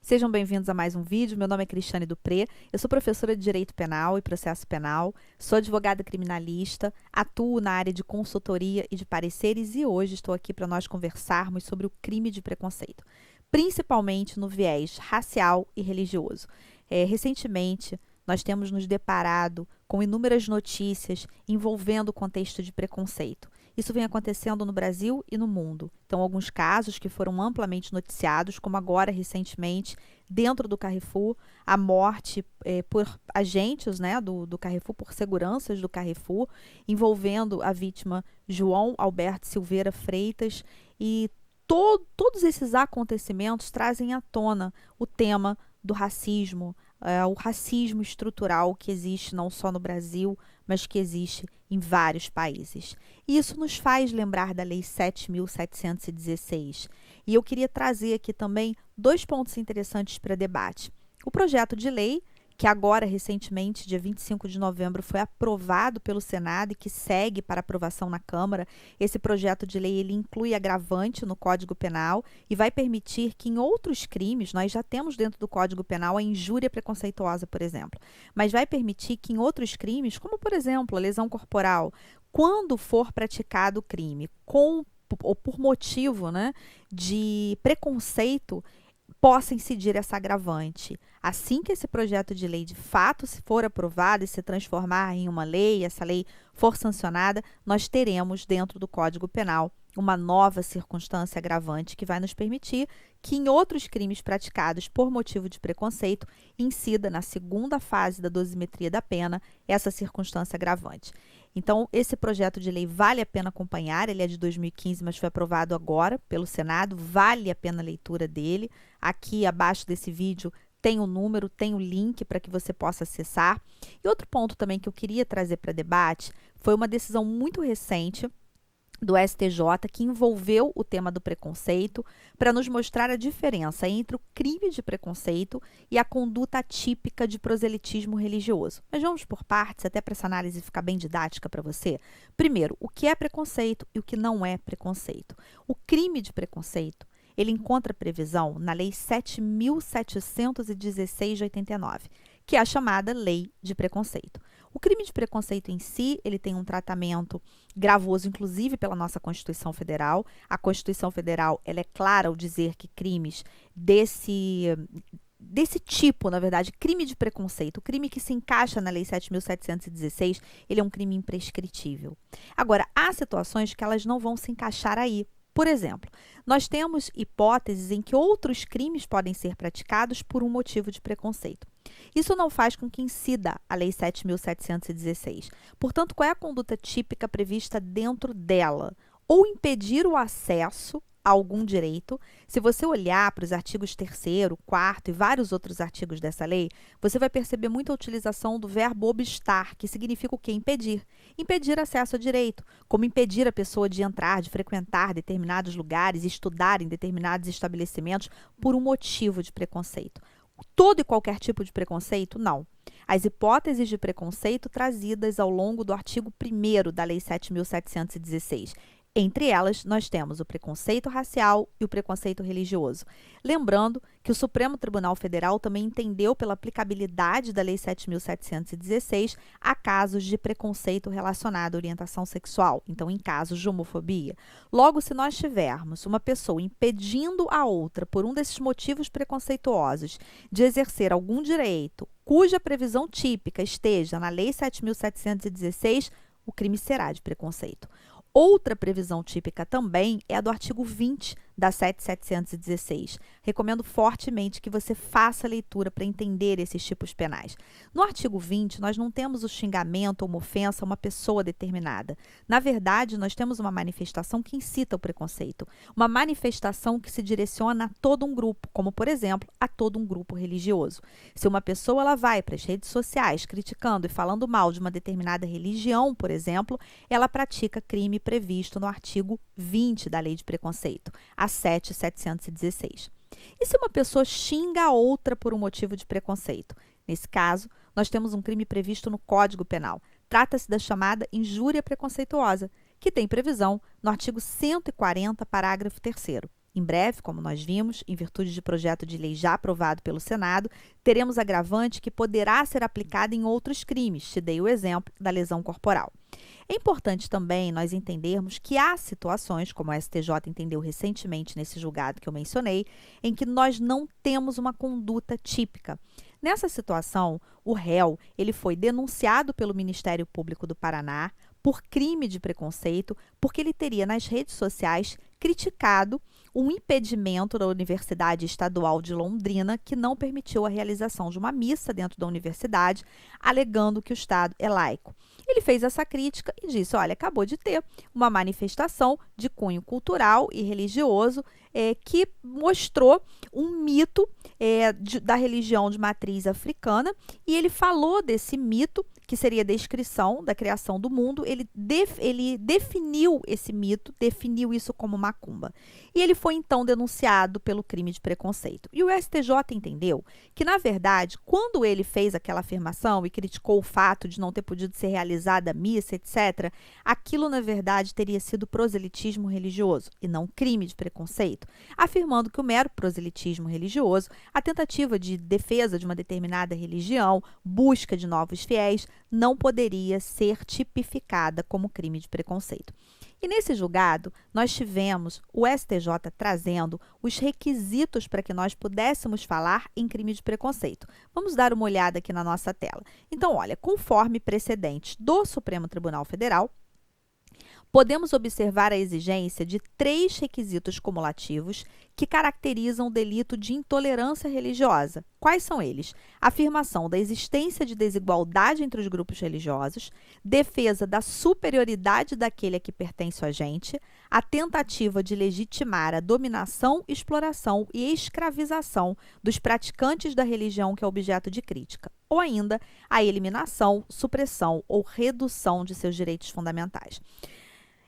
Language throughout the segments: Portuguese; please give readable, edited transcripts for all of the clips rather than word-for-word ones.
Sejam bem-vindos a mais um vídeo. Meu nome é Cristiane Dupré, eu sou professora de Direito Penal e Processo Penal, sou advogada criminalista, atuo na área de consultoria e de pareceres e hoje estou aqui para nós conversarmos sobre o crime de preconceito, principalmente no viés racial e religioso. Recentemente, nós temos nos deparado com inúmeras notícias envolvendo o contexto de preconceito. Isso vem acontecendo no Brasil e no mundo. Então, alguns casos que foram amplamente noticiados, como agora, recentemente, dentro do Carrefour, a morte por agentes, né, do Carrefour, por seguranças do Carrefour, envolvendo a vítima João Alberto Silveira Freitas. E todos esses acontecimentos trazem à tona o tema do racismo, o racismo estrutural que existe não só no Brasil, mas que existe em vários países. E isso nos faz lembrar da Lei 7.716. E eu queria trazer aqui também dois pontos interessantes para debate. O projeto de lei, que agora, recentemente, dia 25 de novembro, foi aprovado pelo Senado e que segue para aprovação na Câmara. Esse projeto de lei ele inclui agravante no Código Penal e vai permitir que em outros crimes, nós já temos dentro do Código Penal a injúria preconceituosa, por exemplo, mas vai permitir que em outros crimes, como por exemplo a lesão corporal, quando for praticado o crime com ou por motivo, né, de preconceito, possa incidir essa agravante. Assim que esse projeto de lei de fato se for aprovado e se transformar em uma lei, essa lei for sancionada, nós teremos dentro do Código Penal uma nova circunstância agravante que vai nos permitir que em outros crimes praticados por motivo de preconceito incida na segunda fase da dosimetria da pena essa circunstância agravante. Então, esse projeto de lei vale a pena acompanhar, ele é de 2015, mas foi aprovado agora pelo Senado, vale a pena a leitura dele. Aqui abaixo desse vídeo tem o número, tem o link para que você possa acessar. E outro ponto também que eu queria trazer para debate foi uma decisão muito recente do STJ que envolveu o tema do preconceito para nos mostrar a diferença entre o crime de preconceito e a conduta atípica de proselitismo religioso. Mas vamos por partes, até para essa análise ficar bem didática para você. Primeiro, o que é preconceito e o que não é preconceito. O crime de preconceito, ele encontra previsão na Lei 7.716 de 89, que é a chamada Lei de Preconceito. O crime de preconceito em si, ele tem um tratamento gravoso, inclusive pela nossa Constituição Federal. A Constituição Federal, ela é clara ao dizer que crimes desse tipo, na verdade, crime de preconceito, o crime que se encaixa na Lei 7.716, ele é um crime imprescritível. Agora, há situações que elas não vão se encaixar aí. Por exemplo, nós temos hipóteses em que outros crimes podem ser praticados por um motivo de preconceito. Isso não faz com que incida a Lei 7.716. Portanto, qual é a conduta típica prevista dentro dela? Ou impedir o acesso a algum direito. Se você olhar para os artigos 3º, 4º e vários outros artigos dessa lei, você vai perceber muita utilização do verbo obstar, que significa o quê? Impedir. Impedir acesso a direito, como impedir a pessoa de entrar, de frequentar determinados lugares, estudar em determinados estabelecimentos por um motivo de preconceito. Todo e qualquer tipo de preconceito? Não. As hipóteses de preconceito trazidas ao longo do artigo 1º da Lei 7.716. Entre elas, nós temos o preconceito racial e o preconceito religioso. Lembrando que o Supremo Tribunal Federal também entendeu pela aplicabilidade da Lei 7.716 a casos de preconceito relacionado à orientação sexual, então em casos de homofobia. Logo, se nós tivermos uma pessoa impedindo a outra, por um desses motivos preconceituosos, de exercer algum direito cuja previsão típica esteja na Lei 7.716, o crime será de preconceito. Outra previsão típica também é a do artigo 20 da 7.716. Recomendo fortemente que você faça a leitura para entender esses tipos penais. No artigo 20, nós não temos o xingamento ou uma ofensa a uma pessoa determinada. Na verdade, nós temos uma manifestação que incita o preconceito. Uma manifestação que se direciona a todo um grupo, como, por exemplo, a todo um grupo religioso. Se uma pessoa ela vai para as redes sociais criticando e falando mal de uma determinada religião, por exemplo, ela pratica crime previsto no artigo 20 da Lei de Preconceito, a 7.716. E se uma pessoa xinga a outra por um motivo de preconceito? Nesse caso, nós temos um crime previsto no Código Penal. Trata-se da chamada injúria preconceituosa, que tem previsão no artigo 140, parágrafo 3º. Em breve, como nós vimos, em virtude de projeto de lei já aprovado pelo Senado, teremos agravante que poderá ser aplicada em outros crimes. Te dei o exemplo da lesão corporal. É importante também nós entendermos que há situações, como a STJ entendeu recentemente nesse julgado que eu mencionei, em que nós não temos uma conduta típica. Nessa situação, o réu ele foi denunciado pelo Ministério Público do Paraná por crime de preconceito, porque ele teria nas redes sociais criticado um impedimento da Universidade Estadual de Londrina que não permitiu a realização de uma missa dentro da universidade, alegando que o Estado é laico. Ele fez essa crítica e disse, olha, acabou de ter uma manifestação de cunho cultural e religioso que mostrou um mito da religião de matriz africana, e ele falou desse mito, que seria a descrição da criação do mundo, ele definiu esse mito, definiu isso como macumba. E ele foi então denunciado pelo crime de preconceito. E o STJ entendeu que, na verdade, quando ele fez aquela afirmação e criticou o fato de não ter podido ser realizada a missa, etc., aquilo, na verdade, teria sido proselitismo religioso e não crime de preconceito, afirmando que o mero proselitismo religioso, a tentativa de defesa de uma determinada religião, busca de novos fiéis, não poderia ser tipificada como crime de preconceito. E nesse julgado, nós tivemos o STJ trazendo os requisitos para que nós pudéssemos falar em crime de preconceito. Vamos dar uma olhada aqui na nossa tela. Então, olha, conforme precedentes do Supremo Tribunal Federal, podemos observar a exigência de 3 requisitos cumulativos que caracterizam o delito de intolerância religiosa. Quais são eles? Afirmação da existência de desigualdade entre os grupos religiosos, defesa da superioridade daquele a que pertence o agente, a tentativa de legitimar a dominação, exploração e escravização dos praticantes da religião que é objeto de crítica, ou ainda a eliminação, supressão ou redução de seus direitos fundamentais.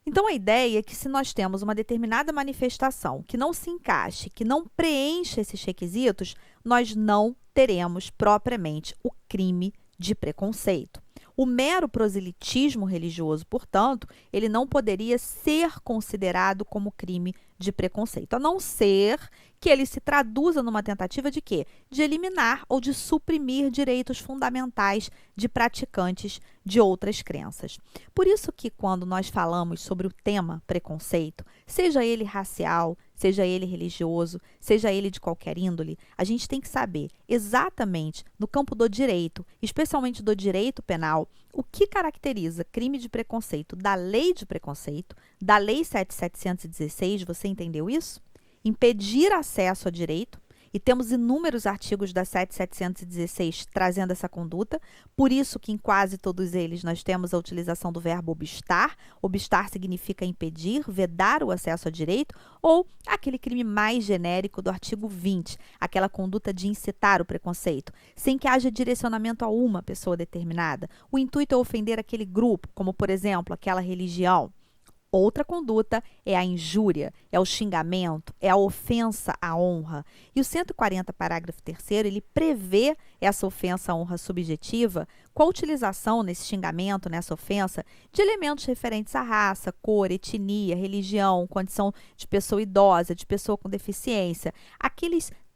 Então, a ideia é que se nós temos uma determinada manifestação que não se encaixe, que não preencha esses requisitos, nós não teremos propriamente o crime de preconceito. O mero proselitismo religioso, portanto, ele não poderia ser considerado como crime de preconceito, a não ser que ele se traduza numa tentativa de quê? De eliminar ou de suprimir direitos fundamentais de praticantes de outras crenças. Por isso que quando nós falamos sobre o tema preconceito, seja ele racial, seja ele religioso, seja ele de qualquer índole, a gente tem que saber exatamente no campo do direito, especialmente do direito penal, o que caracteriza crime de preconceito da lei de preconceito, da lei 7.716, você entendeu isso? Impedir acesso a direito, e temos inúmeros artigos da 7.716 trazendo essa conduta, por isso que em quase todos eles nós temos a utilização do verbo obstar. Obstar significa impedir, vedar o acesso a direito, ou aquele crime mais genérico do artigo 20, aquela conduta de incitar o preconceito, sem que haja direcionamento a uma pessoa determinada. O intuito é ofender aquele grupo, como por exemplo, aquela religião. Outra conduta é a injúria, é o xingamento, é a ofensa à honra. E o 140, parágrafo 3º, ele prevê essa ofensa à honra subjetiva com a utilização nesse xingamento, nessa ofensa, de elementos referentes à raça, cor, etnia, religião, condição de pessoa idosa, de pessoa com deficiência.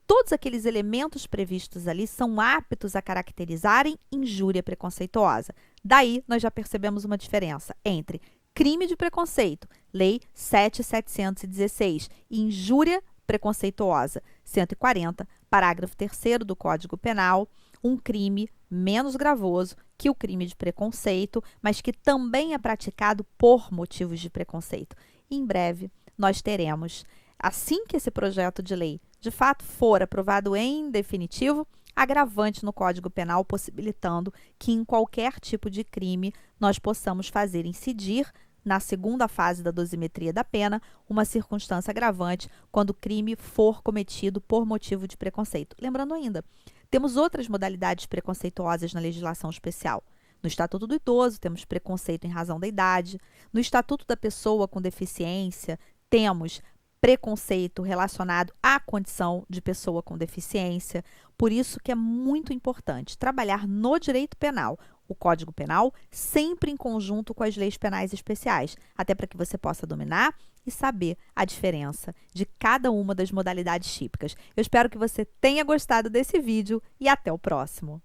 Todos aqueles elementos previstos ali são aptos a caracterizarem injúria preconceituosa. Daí, nós já percebemos uma diferença entre crime de preconceito, lei 7.716, e injúria preconceituosa, 140, parágrafo 3º do Código Penal, um crime menos gravoso que o crime de preconceito, mas que também é praticado por motivos de preconceito. Em breve, nós teremos, assim que esse projeto de lei de fato for aprovado em definitivo, agravante no Código Penal, possibilitando que em qualquer tipo de crime nós possamos fazer incidir na segunda fase da dosimetria da pena, uma circunstância agravante quando o crime for cometido por motivo de preconceito. Lembrando ainda, temos outras modalidades preconceituosas na legislação especial. No Estatuto do Idoso, temos preconceito em razão da idade. No Estatuto da Pessoa com Deficiência, temos preconceito relacionado à condição de pessoa com deficiência. Por isso que é muito importante trabalhar no direito penal, o Código Penal, sempre em conjunto com as leis penais especiais, até para que você possa dominar e saber a diferença de cada uma das modalidades típicas. Eu espero que você tenha gostado desse vídeo e até o próximo.